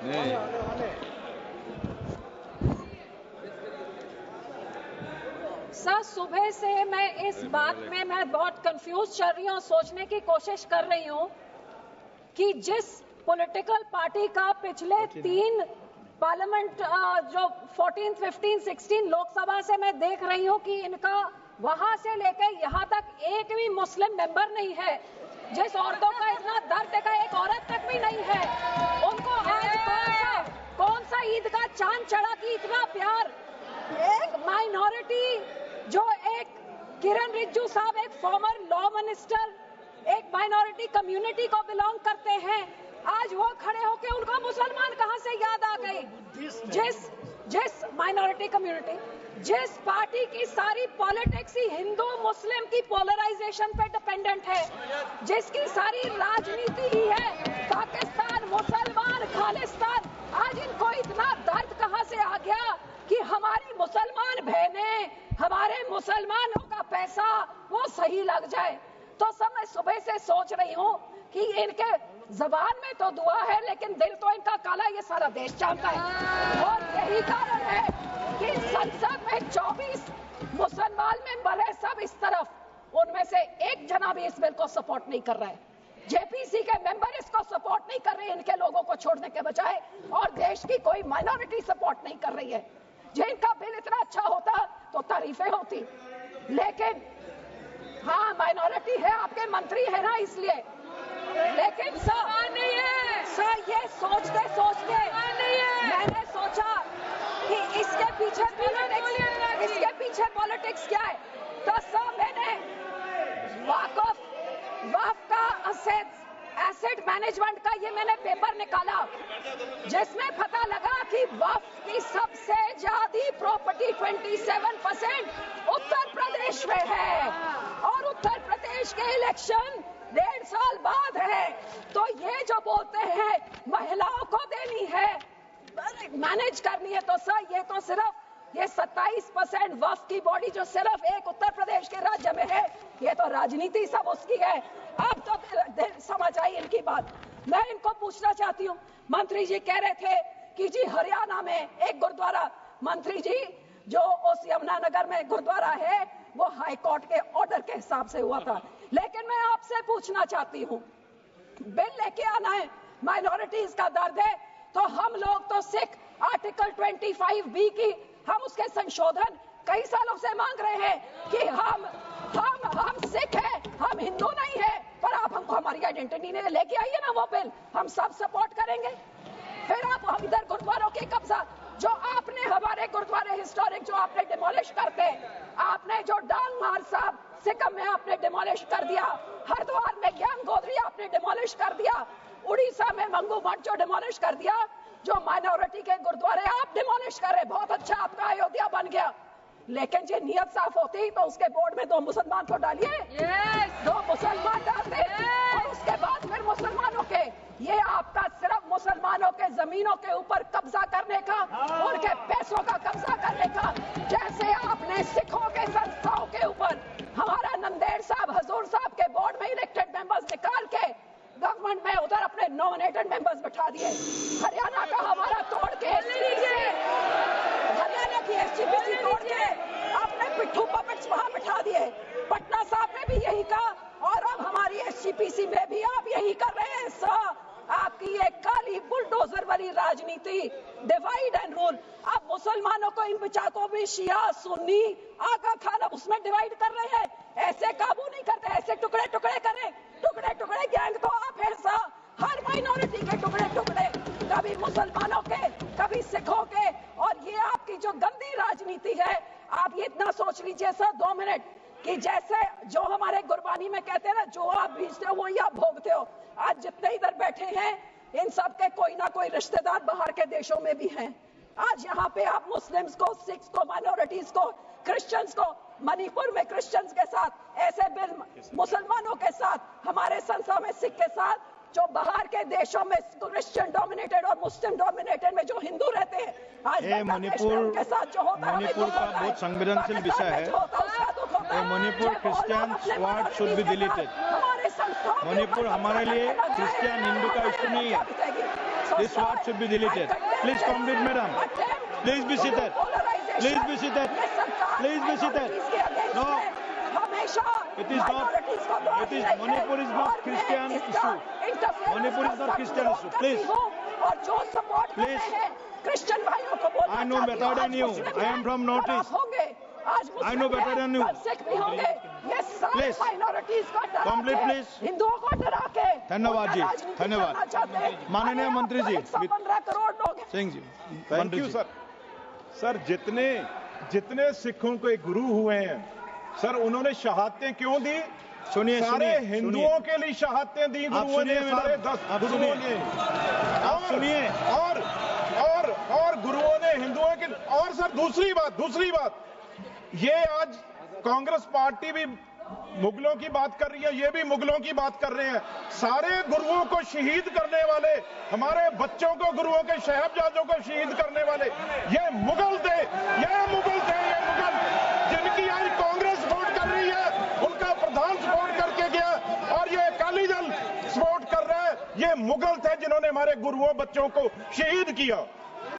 Sir, सुबह से मैं इस बात में बहुत कंफ्यूज चल रही हूँ, सोचने की कोशिश कर रही हूँ कि जिस पॉलिटिकल पार्टी का पिछले 3 पार्लियामेंट जो 14, 15, 16 लोकसभा से मैं देख रही हूँ कि इनका वहां से लेकर यहाँ तक एक भी मुस्लिम मेंबर नहीं है। जिस औरतों का इतना दर्द का एक औरत तक भी नहीं है, उनको आज कौन सा ईद का चांद चढ़ा कि इतना प्यार। एक माइनॉरिटी जो एक किरण रिजिजू साहब एक फॉर्मर लॉ मिनिस्टर एक माइनॉरिटी कम्युनिटी को बिलोंग करते हैं, आज वो खड़े होके उनको मुसलमान कहां से याद आ गई। जिस माइनॉरिटी कम्युनिटी, जिस पार्टी की सारी पॉलिटिक्स ही हिंदू मुस्लिम की पोलराइजेशन पे डिपेंडेंट है, जिसकी सारी राजनीति ही है पाकिस्तान मुसलमान खालिस्तान, आज इनको इतना दर्द कहां से आ गया कि हमारी मुसलमान बहनें, हमारे मुसलमानों का पैसा वो सही लग जाए। तो सब मैं सुबह से सोच रही हूँ कि इनके जबान में तो दुआ है लेकिन दिल तो इनका काला, ये सारा देश जानता है। और यही कारण है कि संसद में 24 मुसलमान मेंबर है, सब इस तरफ, उनमें से एक जना भी इस बिल को सपोर्ट नहीं कर रहा है। जेपीसी के मेंबर इसको सपोर्ट नहीं कर रहे, इनके लोगों को छोड़ने के बजाय, और देश की कोई माइनॉरिटी सपोर्ट नहीं कर रही है। जिनका बिल इतना अच्छा होता तो तारीफें होती, लेकिन हाँ माइनॉरिटी है, आपके मंत्री है ना इसलिए, लेकिन सर ये सोचते सोचते मैंने सोचा कि इसके पीछे पॉलिटिक्स क्या है। तो सर मैंने वक्फ का एसेट मैनेजमेंट का ये मैंने पेपर निकाला, जिसमें पता लगा कि वक्फ की सबसे ज्यादा प्रॉपर्टी 27% उत्तर प्रदेश में है, और उत्तर प्रदेश के इलेक्शन 1.5 साल बाद है। तो ये जो बोलते हैं महिलाओं को देनी है, मैनेज करनी है, तो सर ये तो सिर्फ ये 27% वक्फ की बॉडी जो सिर्फ एक उत्तर प्रदेश के राज्य में है, ये तो राजनीति सब उसकी है। अब तो समझ आई इनकी बात। मैं इनको पूछना चाहती हूँ, मंत्री जी कह रहे थे कि जी हरियाणा में एक गुरुद्वारा, मंत्री जी जो उस यमुनानगर में गुरुद्वारा है वो हाई कोर्ट के ऑर्डर के हिसाब से हुआ था, लेकिन मैं आपसे पूछना चाहती हूँ, बिल लेके आना है, माइनॉरिटीज का दर्द है, तो हम लोग तो सिख आर्टिकल 25B की हम उसके संशोधन कई सालों से मांग रहे हैं कि हम सिख हैं, हम हिंदू नहीं है, पर आप हमको हमारी आइडेंटिटी नहीं लेके आइए ना वो बिल, हम सब सपोर्ट करेंगे। फिर आप हम इधर गुरुद्वारों के कब्जा, जो आपने हमारे गुरुद्वारे हिस्टोरिक जो आपने डिमोलिश करते, आपने जो डांग मार साहब सिक्किम में आपने डिमोलिश कर दिया, हरिद्वार में ज्ञान गोदरी आपने डिमोलिश कर दिया, उड़ीसा में मंगू मठ जो डिमोलिश कर दिया, जो माइनॉरिटी के गुरुद्वारे आप डिमोलिश कर रहे, बहुत अच्छा आपका अयोध्या बन गया, लेकिन जो नियत साफ होती तो उसके बोर्ड में 2 मुसलमान को डालिए, 2 मुसलमान डालते, और उसके बाद फिर मुसलमानों के, ये आपका सिर्फ मुसलमानों के जमीनों के ऊपर कब्जा करने का, उनके पैसों का कब्जा करने का, जैसे आपने सिखों के संस्थाओं के ऊपर हमारा नंदेड़ साहब हजूर साहब के बोर्ड में इलेक्टेड मेंबर्स निकाल के गवर्नमेंट में उधर अपने नॉमिनेटेड मेंबर्स बिठा दिए, हरियाणा का हमारा तोड़ के, हरियाणा की एसजीपीसी तोड़ के आपने पिट्ठू पपेट्स वहां बिठा दिए, पटना साहब में भी यही कहा, और अब हमारी एसजीपीसी में भी आप यही कर रहे हैं। सर आपकी ये काली बुलडोजर वाली राजनीति, डिवाइड एंड रूल, आप मुसलमानों को इन बिचारों में शिया सुन्नी आका खान उसमें डिवाइड कर रहे हैं, ऐसे काबू नहीं करते, ऐसे टुकड़े टुकड़े करें, टुकड़े टुकड़े गैंग तो आप हैं सर, हर माइनॉरिटी के टुकड़े टुकड़े, कभी मुसलमानों के कभी सिखों के, और ये आपकी जो गंदी राजनीति है, आप ये इतना सोच लीजिए सर 2 मिनट कि जैसे जो हमारे गुरबानी में कहते हैं ना, जो आप बीजते हो वही आप भोगते हो। आज जितने इधर बैठे हैं इन सब के कोई ना कोई रिश्तेदार बाहर के देशों में भी हैं। आज यहाँ पे आप मुस्लिम्स को, सिख्स को, माइनॉरिटीज को, क्रिश्चियंस को, मणिपुर में क्रिश्चियंस के साथ ऐसे बिल, मुसलमानों के साथ, हमारे संसद में सिख के साथ, जो बाहर के देशों में क्रिश्चियन डोमिनेटेड और मुस्लिम डोमिनेटेड में जो हिंदू रहते हैं, आज मणिपुर के साथ जो होता है, मणिपुर का बहुत संवेदनशील विषय है। Manipur Christian word should be deleted. Manipur हमारे लिए क्रिश्चियन हिंदू का इश्यू नहीं है। This word should be deleted. Please complete, madam. Please be seated. Please be seated. Please be seated. No. It is not. It is Manipur is not Christian issue. Manipur is not Christian issue. Please. और जो support Please. Christian भाइयों को बोलना I know better than you. I am from Northeast. होंगे आज I know better than you. Sikh भी होंगे ये सारे Please. माइनॉरिटीज को डरा Complete, के, please. हिंदुओं को डरा के धन्यवाद जी, राजनीति धन्यवाद। करना चाहते हैं। माननीय अरे मंत्री जी, 115 करोड़ लोग हैं। सिंह जी, थैंक मंत्री यू जी। सर जितने सिखों के गुरु हुए हैं सर उन्होंने शहादतें क्यों दी? सुनिए सारे सुनिए हिंदुओं के लिए शहादतें दी गुरुओं ने, सुनिए सारे मैडम, 10 आप गुरुओं सुनिए। ने। आप सुनिए। और गुरुओं ने हिंदुओं के। और सर दूसरी बात ये आज कांग्रेस पार्टी भी मुगलों की बात कर रही है, ये भी मुगलों की बात कर रहे हैं। सारे गुरुओं को शहीद करने वाले, हमारे बच्चों को गुरुओं के साहिबजादों को शहीद करने वाले ये मुगल थे, जिनकी आज कांग्रेस सपोर्ट कर रही है, उनका प्रधान सपोर्ट करके गया और ये अकाली दल सपोर्ट कर रहा है। ये मुगल थे जिन्होंने हमारे गुरुओं बच्चों को शहीद किया।